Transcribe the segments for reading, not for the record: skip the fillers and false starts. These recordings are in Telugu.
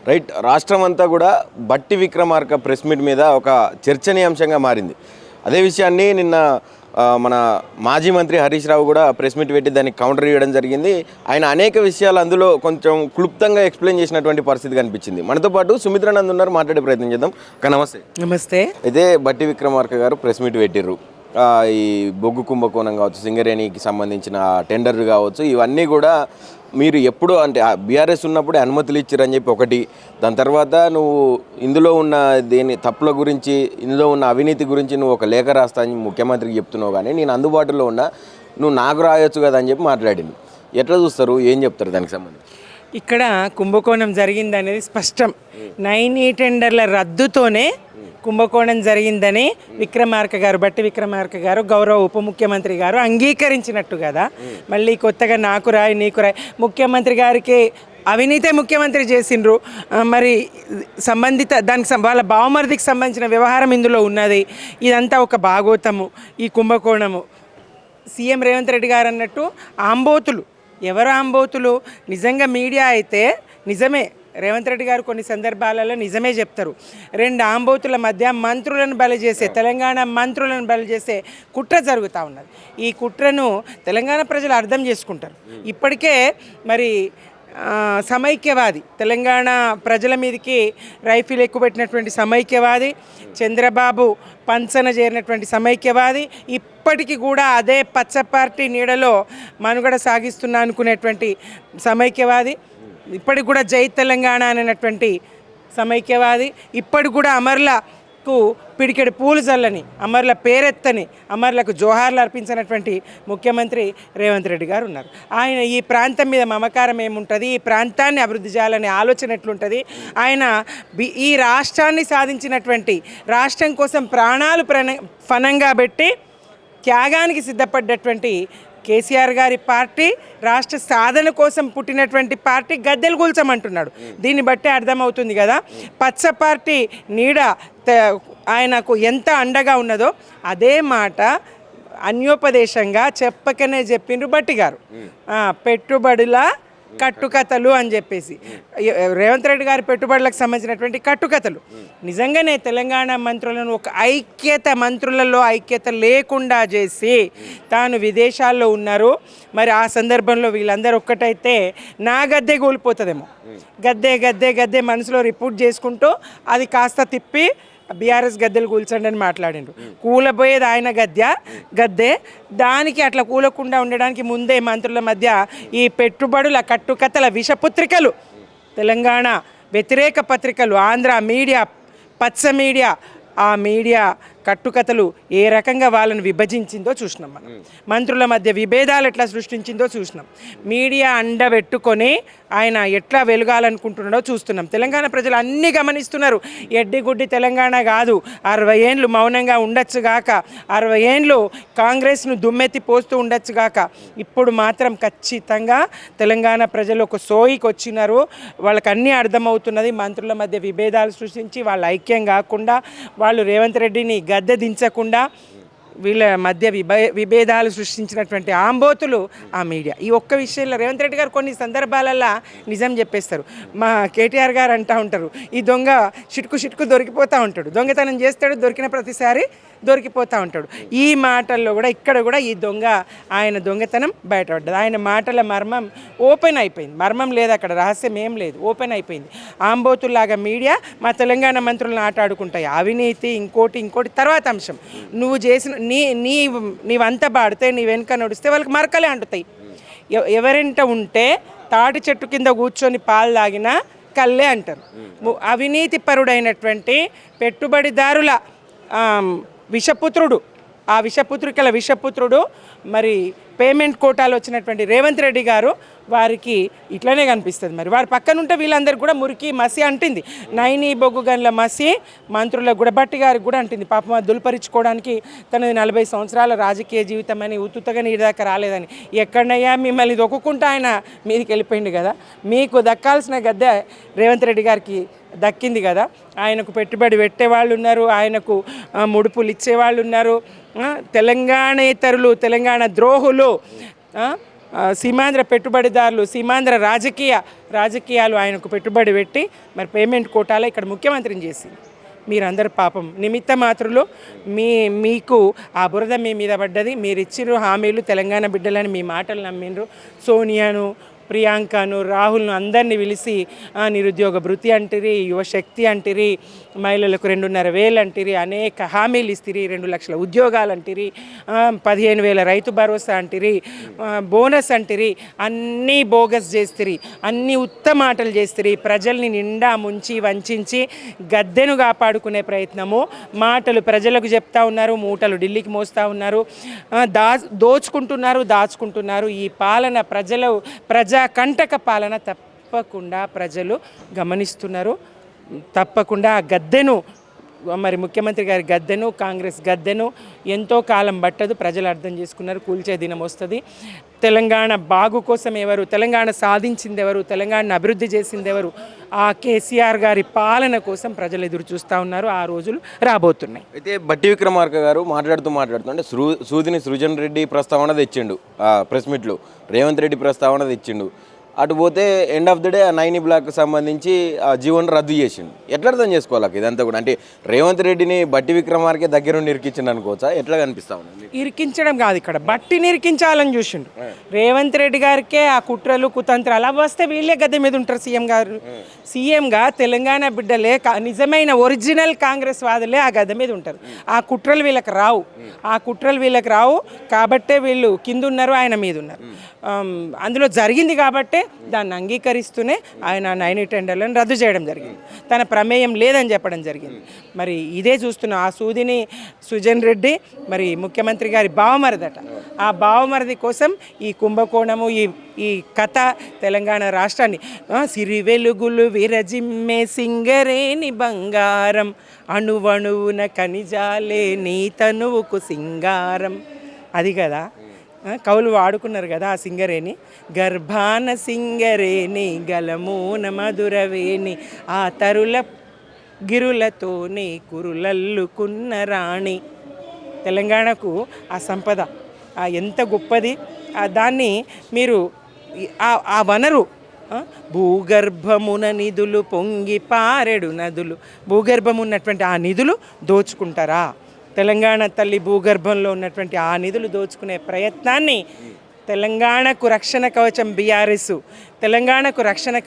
రైట్, రాష్ట్రం అంతా కూడా బట్టి విక్రమార్క ప్రెస్ మీట్ మీద ఒక చర్చనీయాంశంగా మారింది. అదే విషయాన్ని నిన్న మన మాజీ మంత్రి హరీష్ రావు కూడా ప్రెస్ మీట్ పెట్టి దానికి కౌంటర్ ఇవ్వడం జరిగింది. ఆయన అనేక విషయాలు అందులో కొంచెం క్లుప్తంగా ఎక్స్ప్లెయిన్ చేసినటువంటి పరిస్థితి కనిపించింది. మనతో పాటు సుమిత్రానంద్ ఉన్నారు, మాట్లాడే ప్రయత్నం చేద్దాం. నమస్తే. నమస్తే. అయితే బట్టి విక్రమార్క గారు ప్రెస్ మీట్ పెట్టిర్రు. ఈ బొగ్గు కుంభకోణం కావచ్చు, సింగరేణికి సంబంధించిన టెండర్లు కావచ్చు, ఇవన్నీ కూడా మీరు ఎప్పుడు అంటే బీఆర్ఎస్ ఉన్నప్పుడే అనుమతులు ఇచ్చారని చెప్పి ఒకటి, దాని తర్వాత నువ్వు ఇందులో ఉన్న దేని తప్పుల గురించి, ఇందులో ఉన్న అవినీతి గురించి నువ్వు ఒక లేఖ రాస్తా అని ముఖ్యమంత్రికి చెప్తున్నావు, కానీ నేను అందుబాటులో ఉన్నా, నువ్వు నాకు రాయొచ్చు కదా అని చెప్పి మాట్లాడింది. ఎట్లా చూస్తారు, ఏం చెప్తారు దానికి సంబంధించి? ఇక్కడ కుంభకోణం జరిగిందనేది స్పష్టం. 9E టెండర్ల రద్దుతోనే కుంభకోణం జరిగిందని బట్టి విక్రమార్క గారు గౌరవ ఉప ముఖ్యమంత్రి గారు అంగీకరించినట్టు కదా. మళ్ళీ కొత్తగా నాకు రాయి నీకు రాయి, ముఖ్యమంత్రి గారికి అవినీతే ముఖ్యమంత్రి చేసిండ్రు. మరి సంబంధిత దానికి వాళ్ళ బావమరిదికి సంబంధించిన వ్యవహారం ఇందులో ఉన్నది. ఇదంతా ఒక భాగోతము, ఈ కుంభకోణము. సీఎం రేవంత్ రెడ్డి గారు అన్నట్టు ఆంబోతులు. ఎవరు ఆంబోతులు? నిజంగా మీడియా అయితే నిజమే, రేవంత్ రెడ్డి గారు కొన్ని సందర్భాలలో నిజమే చెప్తారు. 2 ఆంబోతుల మధ్య మంత్రులను బలి చేసే, తెలంగాణ మంత్రులను బలి చేసే కుట్ర జరుగుతూ ఉన్నది. ఈ కుట్రను తెలంగాణ ప్రజలు అర్థం చేసుకుంటారు. ఇప్పటికే మరి సమైక్యవాది, తెలంగాణ ప్రజల మీదకి రైఫిల్ ఎక్కుపెట్టినటువంటి సమైక్యవాది, చంద్రబాబు పంచన చేరినటువంటి సమైక్యవాది, ఇప్పటికీ కూడా అదే పచ్చ పార్టీ నీడలో మనుగడ సాగిస్తున్నా అనుకునేటువంటి సమైక్యవాది, ఇప్పటికి కూడా జై తెలంగాణ అనేటువంటి సమైక్యవాది, ఇప్పటికి కూడా అమరులకు పిడికెడు పూలు జల్లని, అమరుల పేరెత్తని, అమరులకు జోహార్లు అర్పించినటువంటి ముఖ్యమంత్రి రేవంత్ రెడ్డి గారు ఉన్నారు. ఆయన ఈ ప్రాంతం మీద మమకారం ఏముంటుంది, ఈ ప్రాంతాన్ని అభివృద్ధి చేయాలనే ఆలోచన ఎట్లుంటుంది, ఆయన ఈ రాష్ట్రాన్ని సాధించినటువంటి, రాష్ట్రం కోసం ప్రాణాలు ఫణంగా పెట్టి త్యాగానికి సిద్ధపడ్డటువంటి కేసీఆర్ గారి పార్టీ, రాష్ట్ర సాధన కోసం పుట్టినటువంటి పార్టీ గద్దెలు కూల్చమంటున్నాడు. దీన్ని బట్టి అర్థమవుతుంది కదా పచ్చ పార్టీ నీడ ఆయనకు ఎంత అండగా ఉన్నదో. అదే మాట అన్యోపదేశంగా చెప్పకనే చెప్పిండ్రు బట్టి గారు. పెట్టుబడుల కట్టుకథలు అని చెప్పేసి, రేవంత్ రెడ్డి గారి పెట్టుబడులకు సంబంధించినటువంటి కట్టుకథలు. నిజంగానే తెలంగాణ మంత్రులను ఒక మంత్రులలో ఐక్యత లేకుండా చేసి తాను విదేశాల్లో ఉన్నారు. మరి ఆ సందర్భంలో వీళ్ళందరూ ఒక్కటైతే నా గద్దె కూలిపోతుందేమో, గద్దె మనసులో రిపోర్ట్ చేసుకుంటూ అది కాస్త తిప్పి బీఆర్ఎస్ గద్దెలు కూల్చండి అని మాట్లాడిండ్రు. కూలబోయేది ఆయన గద్దె. దానికి అట్లా కూలకుండా ఉండడానికి ముందే మంత్రుల మధ్య ఈ పెట్టుబడుల కట్టుకథల విషపుత్రికలు, తెలంగాణ వ్యతిరేక పత్రికలు, ఆంధ్ర మీడియా, పచ్చ మీడియా, ఆ మీడియా కట్టుకథలు ఏ రకంగా వాళ్ళని విభజించిందో చూసినాం. మనం మంత్రుల మధ్య విభేదాలు ఎట్లా సృష్టించిందో చూసినాం. మీడియా అండబెట్టుకొని ఆయన ఎట్లా వెలగాలనుకుంటున్నాడో చూస్తున్నాం. తెలంగాణ ప్రజలు అన్నీ గమనిస్తున్నారు. ఎడ్డిగుడ్డి తెలంగాణ కాదు, 60 ఏండ్లు మౌనంగా ఉండొచ్చుగాక, 60 ఏండ్లు కాంగ్రెస్ను దుమ్మెత్తి పోస్తూ ఉండొచ్చుగాక, ఇప్పుడు మాత్రం ఖచ్చితంగా తెలంగాణ ప్రజలు ఒక సోయికి వచ్చినారు. వాళ్ళకి అన్నీ అర్థమవుతున్నది. మంత్రుల మధ్య విభేదాలు సృష్టించి వాళ్ళు ఐక్యం కాకుండా, వాళ్ళు రేవంత్ రెడ్డిని గద్దె దించకుండా వీళ్ళ మధ్య విభేదాలు సృష్టించినటువంటి ఆంబోతులు ఆ మీడియా. ఈ ఒక్క విషయంలో రేవంత్ రెడ్డి గారు కొన్ని సందర్భాలల్లో నిజం చెప్పేస్తారు. మా కేటీఆర్ గారు అంటూ ఉంటారు, ఈ దొంగ చిటుకు దొరికిపోతూ ఉంటాడు, దొంగతనం చేస్తాడు, దొరికిన ప్రతిసారి దొరికిపోతూ ఉంటాడు. ఈ మాటల్లో కూడా ఇక్కడ కూడా ఈ ఆయన దొంగతనం బయటపడ్డది. ఆయన మాటల మర్మం ఓపెన్ అయిపోయింది. మర్మం లేదు అక్కడ, రహస్యం ఏం లేదు, ఓపెన్ అయిపోయింది. ఆంబోతుల్లాగా మీడియా మా తెలంగాణ మంత్రులను ఆటాడుకుంటాయి. అవినీతి ఇంకోటి తర్వాత అంశం. నువ్వు చేసిన నీవంతా పాడితే, నీ వెనుక నడిస్తే వాళ్ళకి మరకలే అంటుతాయి. ఎవరింట ఉంటే తాటి చెట్టు కింద కూర్చొని పాలు తాగినా కళ్ళే అంటారు. అవినీతి పరుడైనటువంటి పెట్టుబడిదారుల విషపుత్రుడు, ఆ విషపుత్రుడు మరి పేమెంట్ కోటాలు వచ్చినటువంటి రేవంత్ రెడ్డి గారు వారికి ఇట్లనే కనిపిస్తుంది. మరి వారి పక్కన ఉంటే వీళ్ళందరికీ కూడా మురికి మసి అంటింది. 9E బొగ్గు గన్ల మసి మంత్రులకు కూడా, బట్టి గారికి కూడా అంటింది. పాపం దులుపరించుకోవడానికి తనది 40 సంవత్సరాల రాజకీయ జీవితం అని ఉత్తుతగా నీ దాకా రాలేదని. ఎక్కడనయ్యా మిమ్మల్ని దొక్కుకుంటా ఆయన మీదికి వెళ్ళిపోయింది కదా. మీకు దక్కాల్సిన గద్దె రేవంత్ రెడ్డి గారికి దక్కింది కదా. ఆయనకు పెట్టుబడి పెట్టేవాళ్ళు ఉన్నారు, ఆయనకు ముడుపులు ఇచ్చేవాళ్ళు ఉన్నారు. తెలంగాణేతరులు, తెలంగాణ ద్రోహులు, సీమాంధ్ర పెట్టుబడిదారులు సీమాంధ్ర రాజకీయాలు ఆయనకు పెట్టుబడి పెట్టి మరి పేమెంట్ కోటాలో ఇక్కడ ముఖ్యమంత్రిని చేసింది. మీరందరు పాపం నిమిత్త మాత్రులు, మీకు ఆ బురద మీ మీద పడ్డది. మీరు ఇచ్చిన హామీలు తెలంగాణ బిడ్డలని మీ మాటలు నమ్మిండ్రు. సోనియాను, ప్రియాంకను, రాహుల్ను అందరినీ పిలిచి నిరుద్యోగ భృతి అంటిరి, యువశక్తి అంటిరి, మహిళలకు 2,500 అంటిరి, అనేక హామీలు ఇస్తిరి, 2 లక్షల ఉద్యోగాలు అంటిరి, 15,000 రైతు భరోసా అంటిరి, బోనస్ అంటిరి, అన్నీ బోగస్ చేస్తిరి, అన్నీ ఉత్తమాటలు చేస్తిరి. ప్రజల్ని నిండా ముంచి వంచి గద్దెను కాపాడుకునే ప్రయత్నము, మాటలు ప్రజలకు చెప్తా ఉన్నారు, మూటలు ఢిల్లీకి మోస్తూ ఉన్నారు, దాచుకుంటున్నారు. ఈ పాలన ప్రజా కంటక పాలన తప్పకుండా ప్రజలు గమనిస్తున్నారు. తప్పకుండా ఆ గద్దెను, మరి ముఖ్యమంత్రి గారి గద్దెను, కాంగ్రెస్ గద్దెను ఎంతో కాలం పట్టదు, ప్రజలు అర్థం చేసుకున్నారు. కూల్చే దినం వస్తుంది. తెలంగాణ బాగు కోసం ఎవరు, తెలంగాణ సాధించింది ఎవరు, తెలంగాణను అభివృద్ధి చేసింది ఎవరు, ఆ కేసీఆర్ గారి పాలన కోసం ప్రజలు ఎదురు చూస్తూ ఉన్నారు. ఆ రోజులు రాబోతున్నాయి. అయితే బట్టి విక్రమార్క గారు మాట్లాడుతూ అంటే సూదిని సృజన్ రెడ్డి ప్రస్తావన తెచ్చిండు ప్రెస్ మీట్లో, రేవంత్ రెడ్డి ప్రస్తావన తెచ్చిండు. అటు పోతే ఎండ్ ఆఫ్ ద డే 9 బ్లాక్కి సంబంధించి ఆ జీవోని రద్దు చేసిండు. ఎట్లా అర్థం చేసుకోవాలి ఇదంతా కూడా? అంటే రేవంత్ రెడ్డిని బట్టి విక్రమార్కే దగ్గరుండి ఇరికించిండు అనుకోవచ్చా? ఎట్లా కనిపిస్తా ఉంది? ఇరికించడం కాదు, ఇక్కడ బట్టిని ఇరికించాలని చూసిండు. రేవంత్ రెడ్డి గారికే ఆ కుట్రలు కుతంత్రాలు అవి వస్తే వీళ్ళే గద్దె మీద ఉంటారు. సీఎంగా తెలంగాణ బిడ్డలే, నిజమైన ఒరిజినల్ కాంగ్రెస్ వాదులే ఆ గద్దె మీద ఉంటారు. ఆ కుట్రలు వీళ్ళకి రావు కాబట్టే వీళ్ళు కింద ఉన్నారు, ఆయన మీద ఉన్నారు. అందులో జరిగింది కాబట్టే దాన్ని అంగీకరిస్తూనే ఆయన 9 టెండర్లను రద్దు చేయడం జరిగింది. తన ప్రమేయం లేదని చెప్పడం జరిగింది. మరి ఇదే చూస్తున్నాం. ఆ సూదిని సుజన్ రెడ్డి మరి ముఖ్యమంత్రి గారి బావమరిదట. ఆ బావమరిది కోసం ఈ కుంభకోణము, ఈ కథ తెలంగాణ రాష్ట్రాన్ని సిరి వెలుగులు విరజిమ్మే సింగరేని బంగారం, అణువణువున ఖనిజాలే నీ తనువుకు సింగారం. అది కదా కవులు వాడుకున్నారు కదా ఆ సింగరేణి. గర్భాన సింగరేణి గలమూన మధురవేణి, ఆ తరుల గిరులతోనే కురులల్లుకున్న రాణి. తెలంగాణకు ఆ సంపద ఎంత గొప్పది. దాన్ని మీరు ఆ వనరు, భూగర్భమున నిధులు పొంగి పారెడు నదులు, భూగర్భం ఉన్నటువంటి ఆ నిధులు దోచుకుంటారా? తెలంగాణ తల్లి భూగర్భంలో ఉన్నటువంటి ఆ నిధులు దోచుకునే ప్రయత్నాన్ని తెలంగాణకు రక్షణ కవచం బీఆర్ఎస్, తెలంగాణకు రక్షణ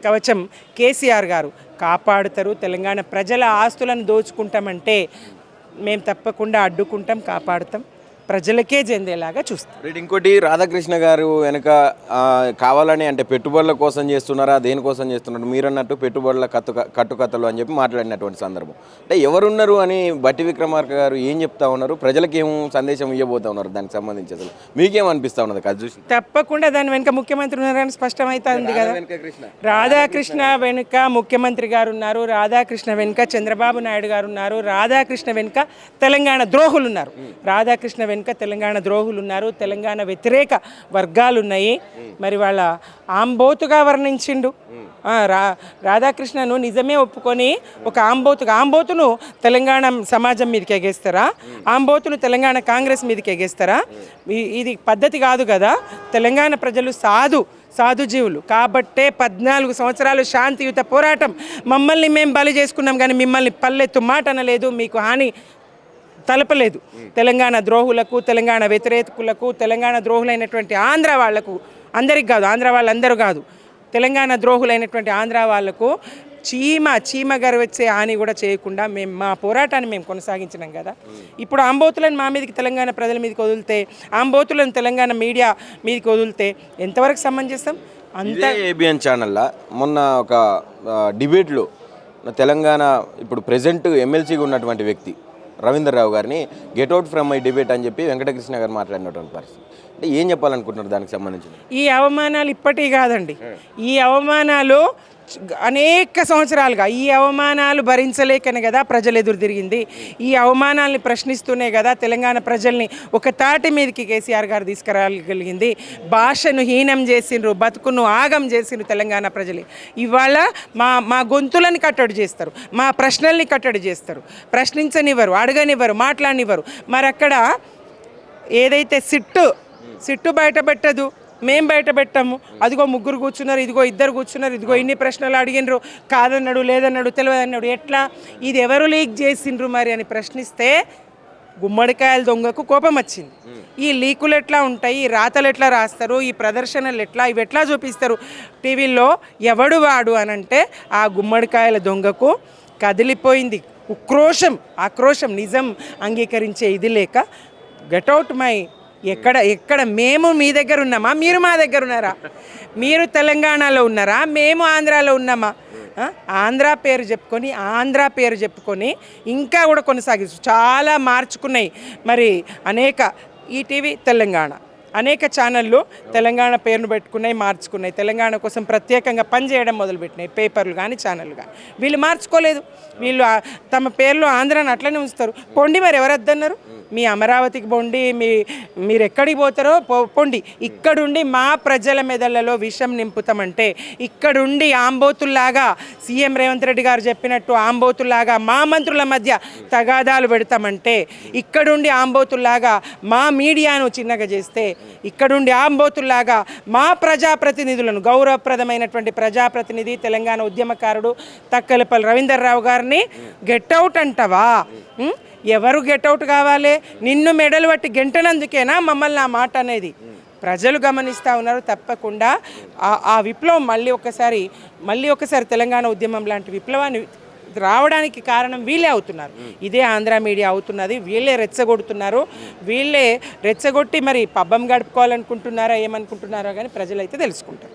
కవచం కేసీఆర్ గారు కాపాడుతారు. తెలంగాణ ప్రజల ఆస్తులను దోచుకుంటామంటే మేము తప్పకుండా అడ్డుకుంటాం, కాపాడుతాం, ప్రజలకే చెందేలాగా చూస్తాం. ఇంకోటి, రాధాకృష్ణ గారు వెనక కావాలని అంటే పెట్టుబడుల కోసం చేస్తున్నారా, దేనికోసం చేస్తున్నారు? మీరు అన్నట్టు పెట్టుబడుల కట్టుకథలు అని చెప్పి మాట్లాడినటువంటి సందర్భం. అంటే ఎవరున్నారు అని బట్టి విక్రమార్క గారు ఏం చెప్తా ఉన్నారు, ప్రజలకు ఏం సందేశం ఇవ్వబోతా ఉన్నారు దానికి సంబంధించి? అసలు మీకేమనిపిస్తా ఉన్నది అది చూసి? తప్పకుండా దాని వెనుక ముఖ్యమంత్రి ఉన్నారని స్పష్టమవుతుంది కదా. రాధాకృష్ణ వెనుక ముఖ్యమంత్రి గారు ఉన్నారు, రాధాకృష్ణ వెనుక చంద్రబాబు నాయుడు గారు ఉన్నారు, రాధాకృష్ణ వెనుక తెలంగాణ ద్రోహులు ఉన్నారు, రాధాకృష్ణ వెనుక తెలంగాణ ద్రోహులు ఉన్నారు, తెలంగాణ వ్యతిరేక వర్గాలు ఉన్నాయి. మరి వాళ్ళ ఆంబోతుగా వర్ణించిండు రాధాకృష్ణను. నిజమే ఒప్పుకొని ఒక ఆంబోతును తెలంగాణ సమాజం మీదకి ఎగేస్తారా? ఆంబోతును తెలంగాణ కాంగ్రెస్ మీదకి ఎగేస్తారా? ఇది పద్ధతి కాదు కదా. తెలంగాణ ప్రజలు సాధుజీవులు కాబట్టే 14 సంవత్సరాలు శాంతియుత పోరాటం, మమ్మల్ని మేము బలి చేసుకున్నాం కానీ మిమ్మల్ని పల్లెత్తు మాట అనలేదు, మీకు హాని తలపలేదు. తెలంగాణ ద్రోహులకు, తెలంగాణ వ్యతిరేకులకు, తెలంగాణ ద్రోహులైనటువంటి ఆంధ్ర వాళ్లకు, అందరికి కాదు, ఆంధ్ర వాళ్ళందరూ కాదు, తెలంగాణ ద్రోహులైనటువంటి ఆంధ్ర వాళ్లకు చీమ గర్వచ్చే హాని కూడా చేయకుండా మేము మా పోరాటాన్ని మేము కొనసాగించినాం కదా. ఇప్పుడు ఆంబోతులను మా మీదకి తెలంగాణ ప్రజల మీదకి వదిలితే, ఆంబోతులను తెలంగాణ మీడియా మీదకి వదిలితే ఎంతవరకు సమంజసం? అంతా ఏబిఎన్ ఛానల్లో మొన్న ఒక డిబేట్లో తెలంగాణ ఇప్పుడు ప్రెజెంట్ ఎమ్మెల్సీగా ఉన్నటువంటి వ్యక్తి రవీందర్ రావు గారిని get out from my debate అని చెప్పి వెంకటకృష్ణ గారు మాట్లాడినటువంటి పరిస్థితి. అంటే ఏం చెప్పాలనుకుంటున్నారు దానికి సంబంధించి? ఈ అవమానాలు ఇప్పటివి కాదండి, ఈ అవమానాలు అనేక సంవత్సరాలుగా, ఈ అవమానాలు భరించలేకనే కదా ప్రజలు ఎదురు తిరిగింది. ఈ అవమానాలని ప్రశ్నిస్తూనే కదా తెలంగాణ ప్రజల్ని ఒక తాటి మీదకి కేసీఆర్ గారు తీసుకురాగలిగింది. భాషను హీనం చేసిండ్రు, బతుకును ఆగం చేసిండ్రు తెలంగాణ ప్రజలు. ఇవాళ మా గొంతులను కట్టడి చేస్తారు, మా ప్రశ్నల్ని కట్టడి చేస్తారు, ప్రశ్నించనివ్వరు, అడగనివ్వరు, మాట్లాడనివ్వరు. మరి అక్కడ ఏదైతే సిట్టు బయటపెట్టదు, మేం బయట పెట్టాము, అదిగో ముగ్గురు కూర్చున్నారు, ఇదిగో ఇద్దరు కూర్చున్నారు, ఇదిగో ఇన్ని ప్రశ్నలు అడిగినరు, కాదన్నాడు, లేదన్నాడు, తెలియదన్నాడు, ఎట్లా ఇది ఎవరు లీక్ చేసిండ్రు మరి అని ప్రశ్నిస్తే గుమ్మడికాయల దొంగకు కోపం వచ్చింది. ఈ లీకులు ఎట్లా ఉంటాయి, ఈ రాతలు ఎట్లా రాస్తారు, ఈ ప్రదర్శనలు ఎట్లా, ఇవి ఎట్లా చూపిస్తారు టీవీలో, ఎవడు వాడు అని అంటే ఆ గుమ్మడికాయల దొంగకు కదిలిపోయింది ఆక్రోశం. నిజం అంగీకరించే ఇది లేక గెట్అవుట్ మై ఎక్కడ మేము మీ దగ్గర ఉన్నామా, మీరు మా దగ్గర ఉన్నారా, మీరు తెలంగాణలో ఉన్నారా, మేము ఆంధ్రాలో ఉన్నామా, ఆంధ్ర పేరు చెప్పుకొని ఇంకా కూడా కొనసాగిస్తూ చాలా మార్చుకున్నాయి. మరి అనేక ఈటీవీ తెలంగాణ అనేక ఛానళ్ళు తెలంగాణ పేరును పెట్టుకున్నాయి, మార్చుకున్నాయి, తెలంగాణ కోసం ప్రత్యేకంగా పనిచేయడం మొదలుపెట్టినాయి, పేపర్లు కానీ ఛానళ్ళు కానీ. వీళ్ళు మార్చుకోలేదు, వీళ్ళు తమ పేర్లు ఆంధ్రాని అట్లనే ఉంచుతారు. పొండి మరి ఎవరు వద్దన్నారు, మీ అమరావతికి పొండి, మీరు ఎక్కడికి పోతారో పొండి, ఇక్కడుండి మా ప్రజల మెదళ్లలో విషం నింపుతామంటే, ఇక్కడుండి ఆంబోతుల్లాగా సీఎం రేవంత్ రెడ్డి గారు చెప్పినట్టు ఆంబోతుల్లాగా మా మంత్రుల మధ్య తగాదాలు పెడతామంటే, ఇక్కడుండి ఆంబోతుల్లాగా మా మీడియాను చిన్నగా చేస్తే, ఇక్కడుండి ఆంబోతుల్లాగా మా ప్రజాప్రతినిధులను, గౌరవప్రదమైనటువంటి ప్రజాప్రతినిధి తెలంగాణ ఉద్యమకారుడు తక్కలపల్లి రవీందర్రావు గారిని గెట్అవుట్ అంటావా? ఎవరు గెట్అవుట్ కావాలి? నిన్ను మెడలు పట్టి గెంటనందుకేనా మమ్మల్ని ఆ మాట అనేది? ప్రజలు గమనిస్తూ ఉన్నారు. తప్పకుండా ఆ విప్లవం మళ్ళీ ఒకసారి తెలంగాణ ఉద్యమం లాంటి విప్లవాన్ని రావడానికి కారణం వీళ్ళే అవుతున్నారు. ఇదే ఆంధ్ర మీడియా అవుతున్నది. వీళ్ళే రెచ్చగొడుతున్నారు. వీళ్ళే రెచ్చగొట్టి మరి పబ్బం గడుపుకోవాలనుకుంటున్నారా, ఏమనుకుంటున్నారో కానీ ప్రజలైతే తెలుసుకుంటారు.